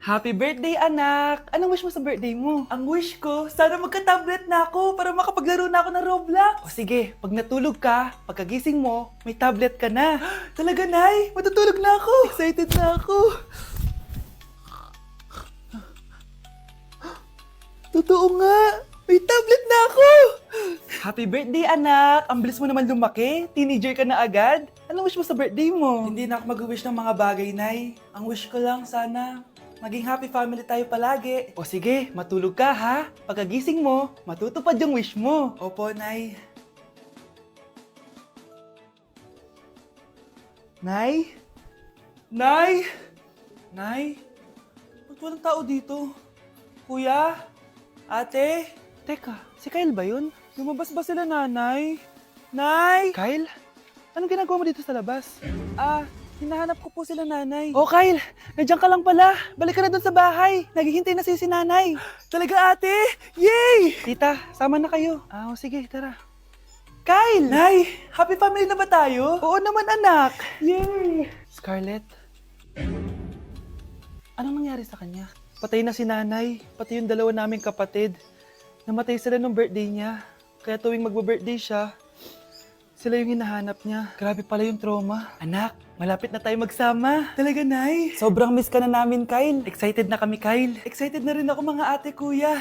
Happy birthday, anak! Anong wish mo sa birthday mo? Ang wish ko, sana magka-tablet na ako para makapaglaro na ako ng Roblox. O sige, pag natulog ka, pagkagising mo, may tablet ka na. Talaga, Nay? Matutulog na ako. Excited na ako. Totoo nga. May tablet na ako. Happy birthday, anak! Ang bilis mo naman lumaki. Teenager ka na agad. Anong wish mo sa birthday mo? Hindi na ako mag-wish ng mga bagay, Nay. Ang wish ko lang, sana maging happy family tayo palagi. O sige, matulog ka ha. Pagkagising mo, matutupad yung wish mo. Opo, Nay. Nay? Nay? Nay? Ba't walang tao dito? Kuya? Ate? Teka, si Kyle ba yun? Lumabas ba sila, nanay? Nay? Kyle? Anong ginagawa mo dito sa labas? Hinahanap ko po sila, nanay. Oh, Kyle! Nandiyan ka lang pala. Balik ka na dun sa bahay. Naghihintay na si nanay. Talaga, ate? Yay! Tita, sama na kayo. Sige, tara. Kyle! Nay, happy family na ba tayo? Oo naman, anak. Yay! Scarlett? Anong nangyari sa kanya? Patay na si nanay, pati yung dalawa naming kapatid. Namatay sila nung birthday niya. Kaya tuwing magbo-birthday siya, sila yung hinahanap niya. Grabe pala yung trauma. Anak, malapit na tayo magsama. Talaga, Nay. Sobrang miss ka na namin, Kyle. Excited na kami, Kyle. Excited na rin ako, mga ate, kuya.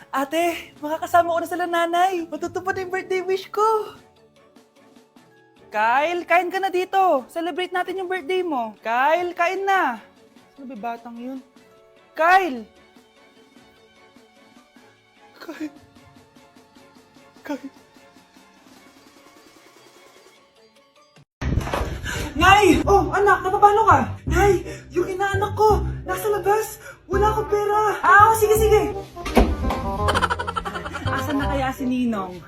Ate, makakasama ko na sila, nanay. Matutupad na yung birthday wish ko. Kyle, kain ka na dito. Celebrate natin yung birthday mo. Kyle, kain na. Sino ba batang yun? Kyle! Kyle. Nay! Oh, anak, napapalo ka? Nay, yung inaanak ko, nasa labas. Wala akong pera. Sige. Asan na kaya si Ninong?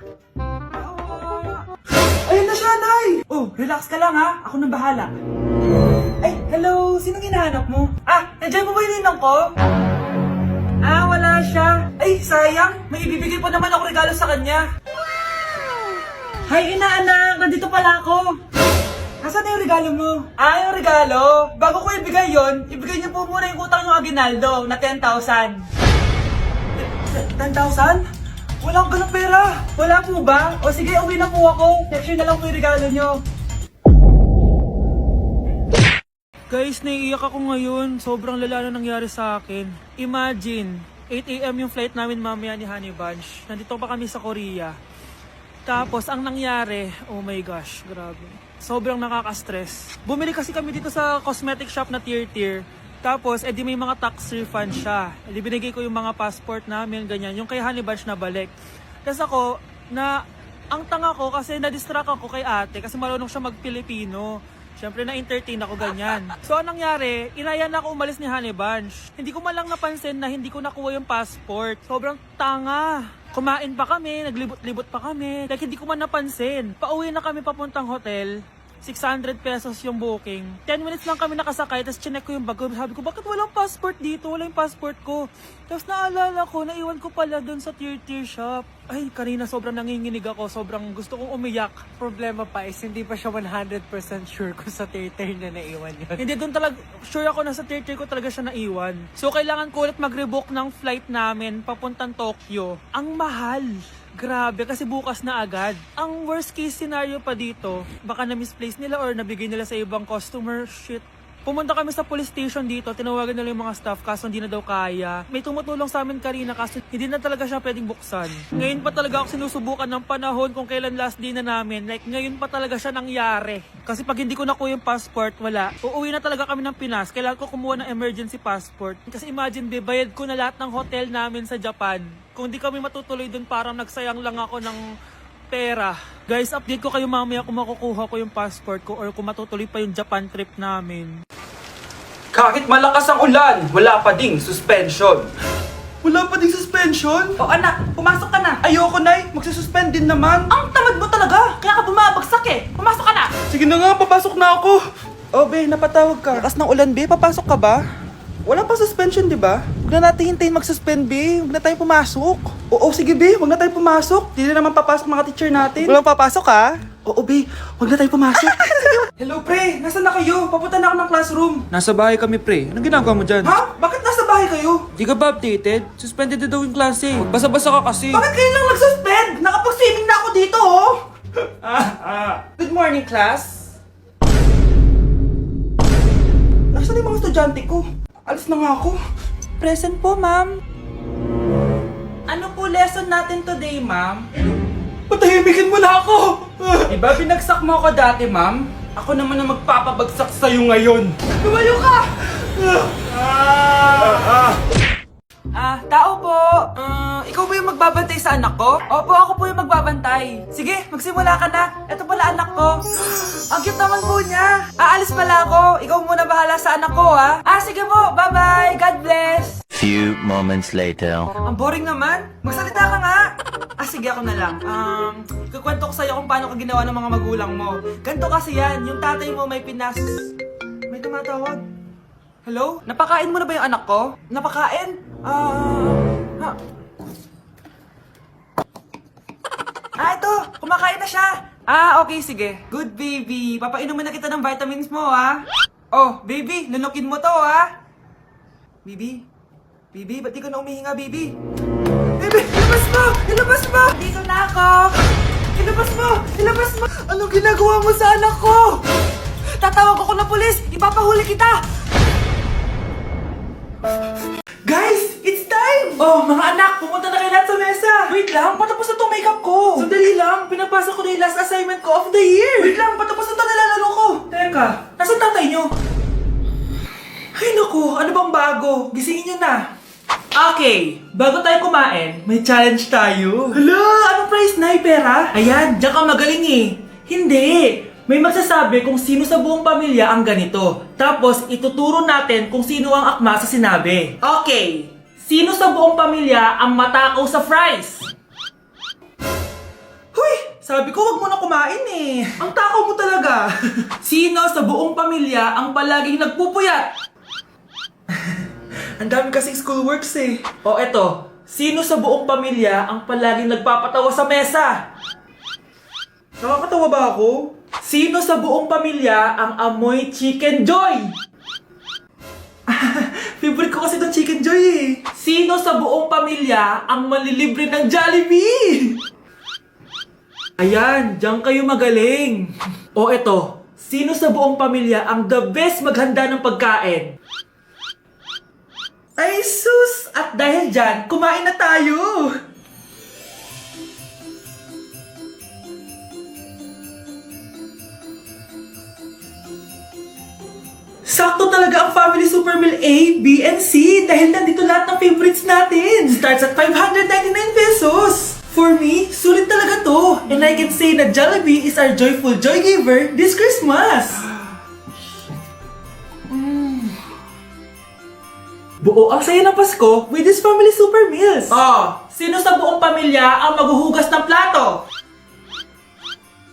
Ayun na siya, Nay! Oh, relax ka lang ha. Ako nang bahala. Ay, hello. Sinong hinahanap mo? Nandiyan mo ba yung Ninong ko? Wala siya. Ay, sayang. May ibibigay pa naman ako regalo sa kanya. Hi, inaanak. Nandito pala ako. Nasaan na yung regalo mo? Yung regalo? Bago ko ibigay yon, ibigay niyo po muna yung utang yung Aguinaldo na 10,000. 10,000? Wala akong ganang pera. Wala po ba? O sige, uwi na po ako. Next year na lang po yung regalo niyo. Guys, naiiyak ako ngayon. Sobrang lala na nangyari sa akin. Imagine, 8 AM yung flight namin mamaya ni Honey Bunch. Nandito pa kami sa Korea. Tapos, ang nangyari, oh my gosh, grabe. Sobrang nakaka-stress. Bumili kasi kami dito sa cosmetic shop na tier. Tapos, edi may mga tax refund siya. Edi binigay ko yung mga passport namin, ganyan. Yung kay Honey Bunch na balik. Tapos ako, ang tanga ko kasi na-distract ako kay ate kasi marunong siya mag-Pilipino. Siyempre na-entertain ako ganyan. So anong nangyari, inayan ako umalis ni Honey Bunch. Hindi ko man lang napansin na hindi ko nakuha yung passport. Sobrang tanga. Kumain pa kami, naglibot-libot pa kami. Like hindi ko man napansin. Pauwi na kami papuntang hotel. 600 pesos yung booking. 10 minutes lang kami nakasakay, tapos chinek ko yung bag ko. Sabi ko, bakit walang passport dito? Wala yung passport ko. Tapos naalala ko, naiwan ko pala doon sa tier shop. Ay, kanina sobrang nanginginig ako. Sobrang gusto kong umiyak. Problema pa is hindi pa siya 100% sure kung sa tier na naiwan yun. Hindi, doon talaga, sure ako na sa tier ko talaga siya naiwan. So, kailangan ko ulit mag-rebook ng flight namin papuntang Tokyo. Ang mahal. Grabe, kasi bukas na agad. Ang worst case scenario pa dito, baka na-misplace nila or nabigay nila sa ibang customer. Shit. Pumunta kami sa police station dito, tinawagan nila yung mga staff kaso hindi na daw kaya. May tumutulong sa amin kanina kaso hindi na talaga siya pwedeng buksan. Ngayon pa talaga ako sinusubukan ng panahon kung kailan last day na namin. Like ngayon pa talaga siya nangyari. Kasi pag hindi ko nakuha yung passport, wala. Uuwi na talaga kami ng Pinas. Kailangan ko kumuha ng emergency passport. Kasi imagine, bayad ko na lahat ng hotel namin sa Japan. Kung di kami matutuloy dun, parang nagsayang lang ako ng pera. Guys, update ko kayo mamaya kung makukuha ko yung passport ko or kung matutuloy pa yung Japan trip namin. Kahit malakas ang ulan, wala pa ding suspension. Wala pa ding suspension? O anak, pumasok ka na. Ayoko, Nay. Magsususpend din naman. Ang tamad mo talaga. Kaya ka bumabagsak eh. Pumasok ka na. Sige na nga, papasok na ako. Oh, be, napatawag ka. Lakas ng ulan, be. Papasok ka ba? Wala pa suspension, di ba? Huwag na natin hintayin mag-suspend, be. Huwag na tayo pumasok. Oo, sige, be. Huwag na tayo pumasok. Hindi na naman papasok mga teacher natin. Walang papasok, ha? Oo, be. Huwag na tayo pumasok. Hello, pre. Nasaan na kayo? Papunta na ako ng classroom. Nasa bahay kami, pre. Anong ginagawa mo dyan? Ha? Bakit nasa bahay Di ka ba updated? Suspended na daw yung klase. Basa-basa ka kasi. Bakit kayo lang nag-suspend? Nakapag-swimming na ako dito, oh! Good morning, class. Nasaan yung mga estudyante ko? Alis na nga ako. Present po, ma'am. Ano po lesson natin today, ma'am? Patahimikin mo na ako! Diba binagsak mo ako dati, ma'am? Ako naman ang magpapabagsak sa'yo ngayon. Lumayo ka! Tao po! Ikaw ba yung magbabantay sa anak ko? Opo, ako po yung magbabantay. Sige, magsimula ka na. Ito pala anak ko. Ang cute naman po niya. Aalis pala ako. Ikaw muna bahala sa anak ko, ha? Sige po. Bye-bye. God bless. Few moments later. Ang boring naman. Magsalita ka nga. Sige, ako na lang. Kukwento ko sa'yo kung paano ka ginawa ng mga magulang mo. Ganto kasi yan. Yung tatay mo may May tumatawag. Hello? Napakain mo na ba yung anak ko? Napakain? Ito! Kumakain na siya! Okay, sige. Good baby. Papainumin na kita ng vitamins mo, ha? Oh, baby, lunukin mo to, ha? Baby? Baby, ba't di ka na umihinga, baby? Baby, ilabas mo! Ilabas mo! Dito na ako! Ilabas mo! Ilabas mo! Anong ginagawa mo sa anak ko? Tatawag ako ng pulis! Ipapahuli kita! Guys! It's time! Oh, mga anak! Pumunta na kayo lahat sa mesa! Wait lang! Patapos na itong makeup ko! Sandali lang! Pinapasa ko na yung last assignment ko of the year! Wait lang! Patapos na ito nilalaro ko! Teka! Nasaan tatay nyo? Ay naku! Ano bang bago? Gisingin nyo na! Okay, bago tayo kumain, may challenge tayo. Hala, anong prize na? Pera? Ayan, diyan ka magaling eh. Hindi. May magsasabi kung sino sa buong pamilya ang ganito. Tapos, ituturo natin kung sino ang akma sa sinabi. Okay, sino sa buong pamilya ang matakaw sa fries? Huy! Sabi ko, wag mo na kumain eh. Ang takaw mo talaga. Sino sa buong pamilya ang palaging nagpupuyat? Ang dami kasing schoolworks eh. O eto, sino sa buong pamilya ang palaging nagpapatawa sa mesa? Nakakatawa ba ako? Sino sa buong pamilya ang amoy chicken joy? Favorite ko kasi itong chicken joy eh. Sino sa buong pamilya ang malilibre ng Jollibee? Ayan, diyan kayo magaling. O eto, sino sa buong pamilya ang the best maghanda ng pagkain? Ay sus! At dahil dyan, kumain na tayo! Sakto talaga ang Family Super Meal A, B, and C dahil nandito lahat ng favorites natin. Starts at 599 pesos. For me, sulit talaga to. And I can say na Jollibee is our joyful joy giver this Christmas. Buo ang saya ng Pasko with this Family Super Meals. Sino sa buong pamilya ang maghuhugas ng plato?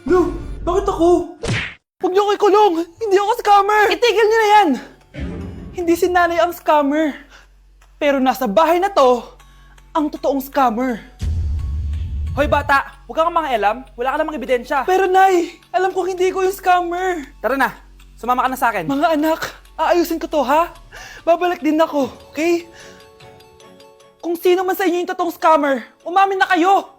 No, bakit ako? Huwag niyo ako ikulong! Hindi ako scammer! Itigil niyo na yan! Hindi si nanay ang scammer. Pero nasa bahay na to, ang totoong scammer. Hoy bata, huwag kang mangialam. Wala ka namang ebidensya. Pero nay, alam ko hindi ko yung scammer. Tara na, sumama ka na sa akin. Mga anak, aayusin ko to ha? Babalik din ako, okay? Kung sino man sa inyo yung totoong scammer, umamin na kayo!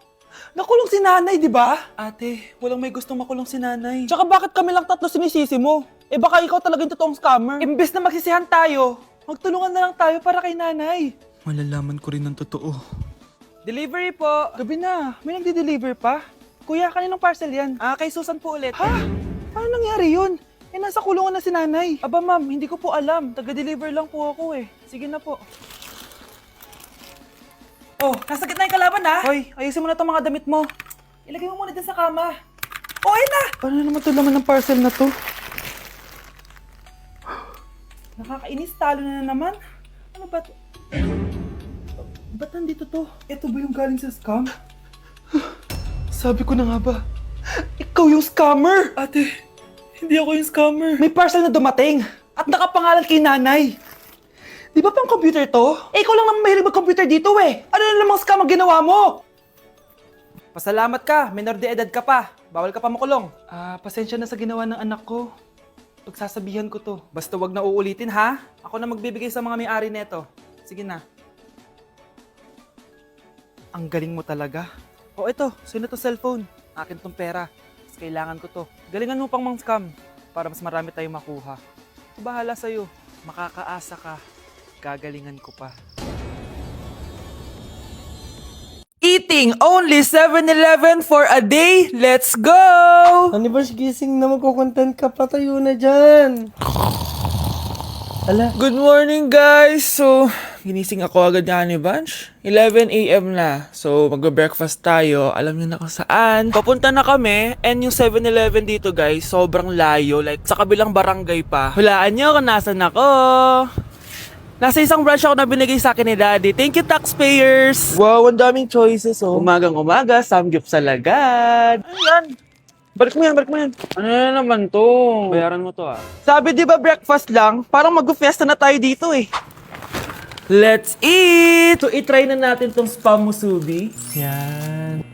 Nakulong si nanay, di ba? Ate, walang may gustong makulong si nanay. Tsaka bakit kami lang tatlo sinisisi mo? Baka ikaw talaga yung totoong scammer. Imbes na magsisihan tayo, magtulungan na lang tayo para kay nanay. Malalaman ko rin ng totoo. Delivery po. Gabi na, may nagde-deliver pa? Kuya, kaninong parcel yan? Kay Susan po ulit. Ha? Paano nangyari yun? Nasa kulungan na si nanay. Aba ma'am, hindi ko po alam. Taga-deliver lang po ako eh. Sige na po. Oh, nasa gitna yung kalaban ha? Hoy, ayusin mo na itong mga damit mo. Ilagay mo muna dyan sa kama. Ayun na! Paano naman ito laman ng parcel na to? Nakakainis, talo na naman. Ano ba? Ba't nandito to? Ito ba yung galing sa scam? Sabi ko na nga ba? Ikaw yung scammer! Ate, hindi ako yung scammer. May parcel na dumating at nakapangalan kay nanay. Di ba pang computer to? Ikaw lang naman mahilig mag-computer dito eh. Ano na namang scam ang ginawa mo? Pasalamat ka, minor de edad ka pa. Bawal ka pa makulong. Pasensya na sa ginawa ng anak ko. Pagsasabihan ko to. Basta wag na uulitin ha. Ako na magbibigay sa mga may-ari neto. Sige na. Ang galing mo talaga. O ito, sino to cellphone? Akin tong pera. Mas kailangan ko to. Galingan mo pang mang scam para mas marami tayong makuha. Bahala sa'yo. Makakaasa ka. Gagalingan ko pa. Eating only 7-Eleven for a day. Let's go! Honey Bunch, gising na, magkukontent ka, patayo na dyan. Ala, Good morning guys! So, ginising ako agad ni Honey Bunch. 11 a.m. na. So, magbe-breakfast tayo. Alam niyo na kung saan. Papunta na kami. And yung 7-Eleven dito guys, sobrang layo. Like, sa kabilang barangay pa. Hulaan niyo kung nasan ako. Nasa isang branch ako na binigay sa akin ni Daddy. Thank you, taxpayers! Wow, ang daming choices, oh. Umagang umaga, samgyup sa lagad. Ano yan? Balik mo yan. Ano na naman to? Bayaran mo to, ah. Sabi, di ba breakfast lang? Parang mag-fiesta na tayo dito, eh. Let's eat! So, itry na natin tong spam musubi. Yan.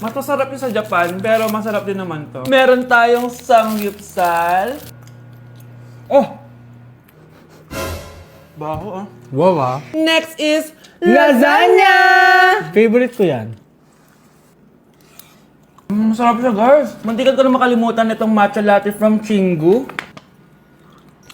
Mas masarap yung sa Japan, pero masarap din naman to. Meron tayong samgyupsal. Oh! Baho, ah. wow ah. Next is lasagna! Favorite ko yan. Masarap siya, guys. Mantikan ko na makalimutan itong matcha latte from Chingu.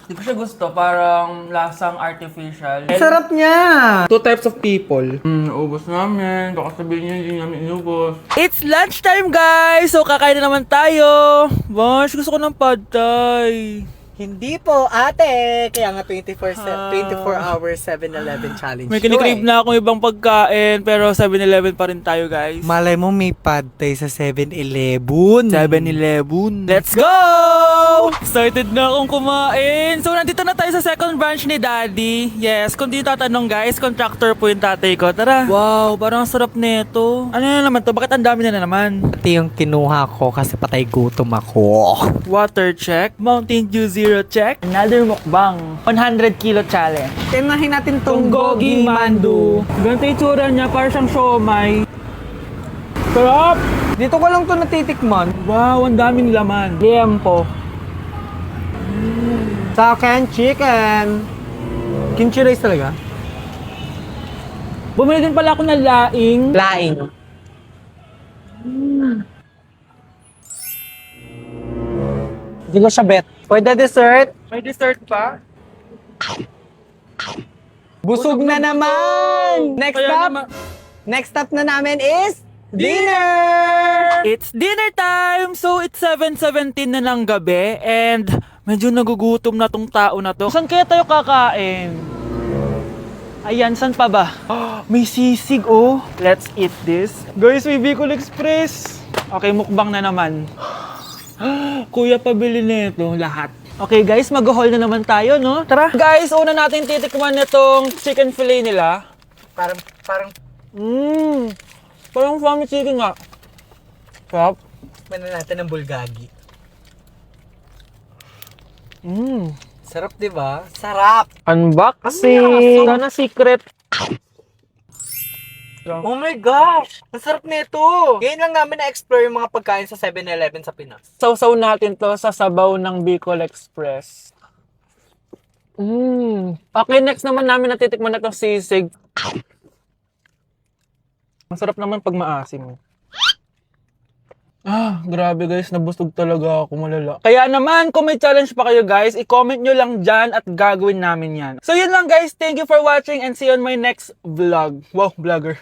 Di ko siya gusto, parang lasang artificial. Sarap niya! Two types of people. Ubus namin. Baka sabihin niya, hindi namin inubos. It's lunchtime, guys! So, kakain na naman tayo. Bosh, gusto ko ng pad thai. Hindi po, ate. Kaya nga 24 hours 7-Eleven challenge. May kinikrave na akong ibang pagkain, pero 7-Eleven pa rin tayo, guys. Malay mo may pad thai sa 7-Eleven. 7-Eleven. Let's go! Excited na akong kumain. So, nandito na tayo sa second branch ni Daddy. Yes, kung di tatanong guys, contractor po yung tatay ko. Tara. Wow, parang ang sarap nito. Ano na naman to? Bakit ang dami na naman? Ito yung kinuha ko kasi patay gutom ako. Water check. Mountain Dew Zero check. Another mukbang. 100 kilo challenge. Tinahin natin Itong Gogi Mandu. Ganito yung tsura niya, parang siyang siomay. Sarap! Dito ko lang to natitikman. Wow, ang daming laman. Liempo. Sa akin, chicken. Kimchi rice talaga? Bumili din pala ako ng laing. Laing. Hindi ko siya bet. For the dessert, May dessert pa? busog na naman! Kaya naman- Next stop na namin is dinner! It's dinner time! So, it's 7:17 na ng gabi and medyo nagugutom na tong tao na to. Saan kaya tayo kakain? Ayan, saan pa ba? May sisig, oh. Let's eat this. Guys, may Bicol Express. Okay, mukbang na naman. Kuya, pabili nito lahat. Okay guys, mag-haul na naman tayo, no? Tara! Guys, una natin titikman nitong chicken fillet nila. Parang, Parang family chicken nga. Sarap. mana natin ng bulgagi. Sarap, di ba? Sarap! Unboxing! Sana secret. Oh my gosh! Ang sarap nito! Ngayon lang namin na-explore yung mga pagkain sa 7-Eleven sa Pinas. Sausaw natin to sa sabaw ng Bicol Express. Okay, next naman namin natitikman na itong sisig. Masarap naman pag maasim. Grabe guys, nabusog talaga ako, malala. Kaya naman, kung may challenge pa kayo guys, i-comment nyo lang dyan at gagawin namin yan. So yun lang guys, thank you for watching and see you on my next vlog. Wow, vlogger.